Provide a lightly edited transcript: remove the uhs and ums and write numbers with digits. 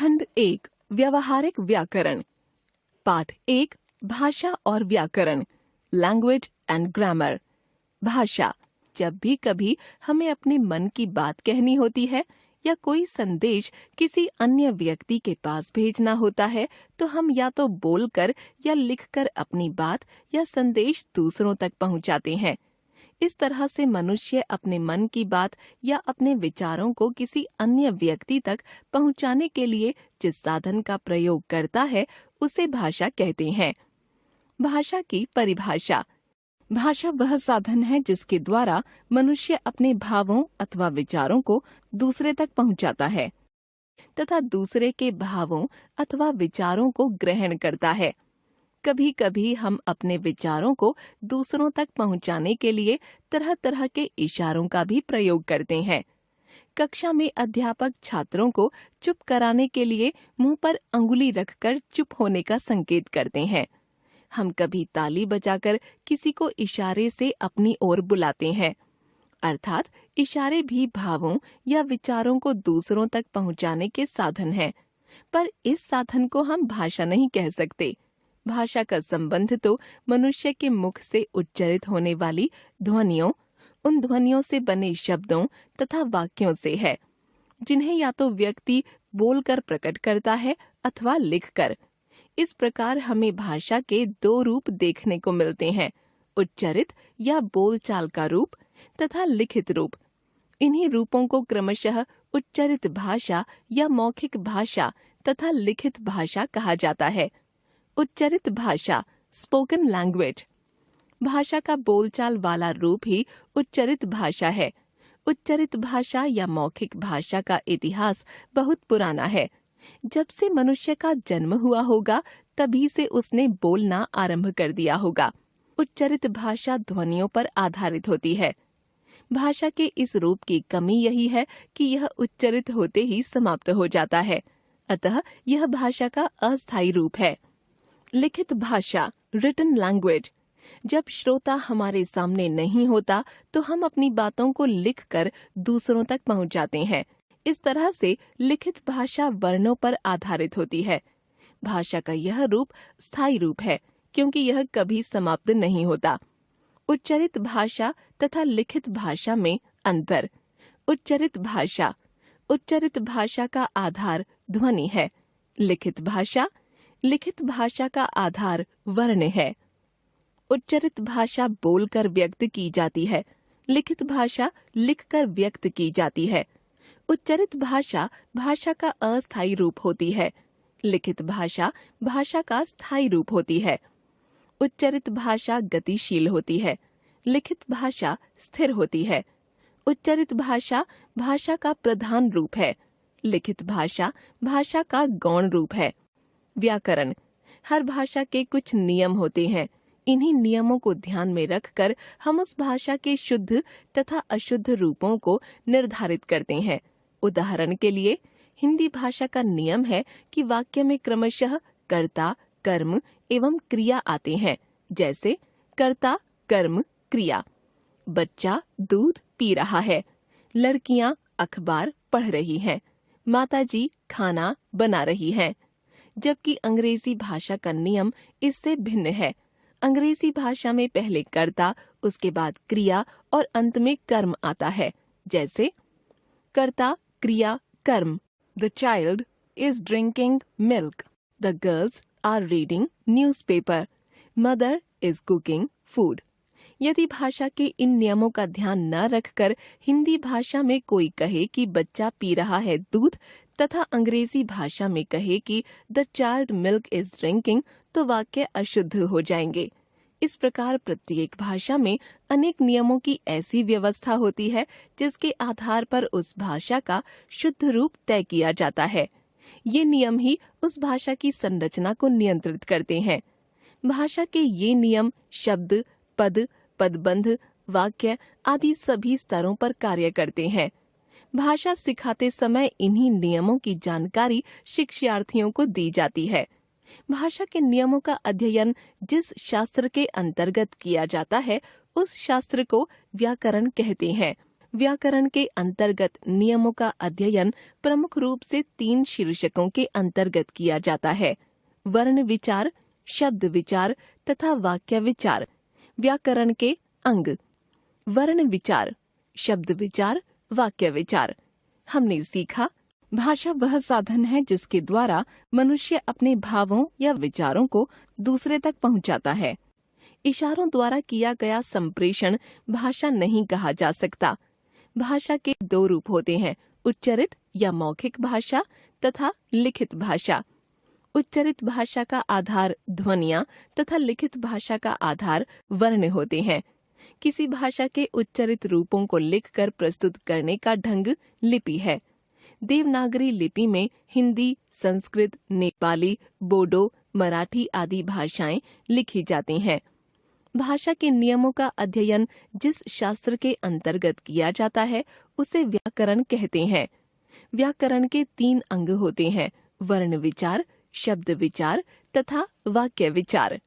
खंड 1 व्यवहारिक व्याकरण। पाठ 1 भाषा और व्याकरण, लैंग्वेज एंड ग्रामर। भाषा। जब भी कभी हमें अपने मन की बात कहनी होती है या कोई संदेश किसी अन्य व्यक्ति के पास भेजना होता है तो हम या तो बोलकर या लिखकर अपनी बात या संदेश दूसरों तक पहुंचाते हैं। इस तरह से मनुष्य अपने मन की बात या अपने विचारों को किसी अन्य व्यक्ति तक पहुंचाने के लिए जिस साधन का प्रयोग करता है उसे भाषा कहते हैं। भाषा की परिभाषा। भाषा वह साधन है जिसके द्वारा मनुष्य अपने भावों अथवा विचारों को दूसरे तक पहुंचाता है तथा दूसरे के भावों अथवा विचारों को ग्रहण करता है। कभी कभी हम अपने विचारों को दूसरों तक पहुंचाने के लिए तरह तरह के इशारों का भी प्रयोग करते हैं। कक्षा में अध्यापक छात्रों को चुप कराने के लिए मुंह पर अंगुली रखकर चुप होने का संकेत करते हैं। हम कभी ताली बजाकर किसी को इशारे से अपनी ओर बुलाते हैं। अर्थात इशारे भी भावों या विचारों को दूसरों तक पहुंचाने के साधन हैं, पर इस साधन को हम भाषा नहीं कह सकते। भाषा का संबंध तो मनुष्य के मुख से उच्चारित होने वाली ध्वनियों, उन ध्वनियों से बने शब्दों तथा वाक्यों से है, जिन्हें या तो व्यक्ति बोलकर प्रकट करता है अथवा लिखकर। इस प्रकार हमें भाषा के दो रूप देखने को मिलते हैं, उच्चारित या बोलचाल का रूप तथा लिखित रूप। इन्हीं रूपों को क्रमशः उच्चारित भाषा या मौखिक भाषा तथा लिखित भाषा कहा जाता है। उच्चारित भाषा, स्पोकन लैंग्वेज। भाषा का बोलचाल वाला रूप ही उच्चारित भाषा है। उच्चारित भाषा या मौखिक भाषा का इतिहास बहुत पुराना है। जब से मनुष्य का जन्म हुआ होगा तभी से उसने बोलना आरंभ कर दिया होगा। उच्चारित भाषा ध्वनियों पर आधारित होती है। भाषा के इस रूप की कमी यही है कि यह उच्चारित होते ही समाप्त हो जाता है, अतः यह भाषा का अस्थायी रूप है। लिखित भाषा, रिटन लैंग्वेज। जब श्रोता हमारे सामने नहीं होता तो हम अपनी बातों को लिखकर दूसरों तक पहुंचाते हैं। इस तरह से लिखित भाषा वर्णों पर आधारित होती है। भाषा का यह रूप स्थायी रूप है क्योंकि यह कभी समाप्त नहीं होता। उच्चारित भाषा तथा लिखित भाषा में अंतर। उच्चारित भाषा। उच्चारित भाषा का आधार ध्वनि है। लिखित भाषा का आधार वर्ण है। उच्चारित भाषा बोलकर व्यक्त की जाती है, लिखित भाषा लिखकर व्यक्त की जाती है। उच्चारित भाषा भाषा का अस्थायी रूप होती है, लिखित भाषा भाषा का स्थायी रूप होती है। उच्चारित भाषा गतिशील होती है, लिखित भाषा स्थिर होती है। उच्चारित भाषा भाषा का प्रधान रूप है, लिखित भाषा भाषा का गौण रूप है। व्याकरण। हर भाषा के कुछ नियम होते हैं। इन्हीं नियमों को ध्यान में रखकर हम उस भाषा के शुद्ध तथा अशुद्ध रूपों को निर्धारित करते हैं। उदाहरण के लिए हिंदी भाषा का नियम है कि वाक्य में क्रमशः कर्ता, कर्म एवं क्रिया आते हैं, जैसे कर्ता, कर्म, क्रिया। बच्चा दूध पी रहा है, लड़कियां अखबार पढ़ रही हैं, माताजी खाना बना रही हैं। जबकि अंग्रेजी भाषा का नियम इससे भिन्न है। अंग्रेजी भाषा में पहले कर्ता, उसके बाद क्रिया और अंत में कर्म आता है, जैसे कर्ता, क्रिया, कर्म। The child is drinking milk. The girls are reading newspaper. Mother is cooking food. यदि भाषा के इन नियमों का ध्यान न रखकर हिंदी भाषा में कोई कहे कि बच्चा पी रहा है दूध तथा अंग्रेजी भाषा में कहे कि the child milk is drinking, तो वाक्य अशुद्ध हो जाएंगे। इस प्रकार प्रत्येक भाषा में अनेक नियमों की ऐसी व्यवस्था होती है जिसके आधार पर उस भाषा का शुद्ध रूप तय किया जाता है। ये नियम ही उस भाषा की संरचना को नियंत्रित करते हैं। भाषा के ये नियम शब्द, पद, पदबंध, वाक्य आदि सभी स्तरों पर कार्य करते हैं। भाषा सिखाते समय इन्हीं नियमों की जानकारी शिक्षार्थियों को दी जाती है। भाषा के नियमों का अध्ययन जिस शास्त्र के अंतर्गत किया जाता है उस शास्त्र को व्याकरण कहते हैं। व्याकरण के अंतर्गत नियमों का अध्ययन प्रमुख रूप से 3 शीर्षकों के अंतर्गत किया जाता है: वर्ण विचार, शब्द विचार तथा वाक्य विचार। व्याकरण के अंग: वर्ण विचार, शब्द विचार, वाक्य विचार। हमने सीखा, भाषा वह साधन है जिसके द्वारा मनुष्य अपने भावों या विचारों को दूसरे तक पहुंचाता है। इशारों द्वारा किया गया संप्रेषण भाषा नहीं कहा जा सकता। भाषा के 2 रूप होते हैं: उच्चरित या मौखिक भाषा तथा लिखित भाषा। उच्चरित भाषा का आधार ध्वनियाँ तथा लिखित भाषा का आधार वर्ण होते हैं। किसी भाषा के उच्चरित रूपों को लिखकर प्रस्तुत करने का ढंग लिपि है। देवनागरी लिपि में हिंदी, संस्कृत, नेपाली, बोडो, मराठी आदि भाषाएं लिखी जाती हैं। भाषा के नियमों का अध्ययन जिस शास्त्र के अंतर्गत किया जाता है उसे व्याकरण कहते हैं। व्याकरण के 3 अंग होते हैं: वर्ण विचार, शब्द विचार तथा वाक्य विचार।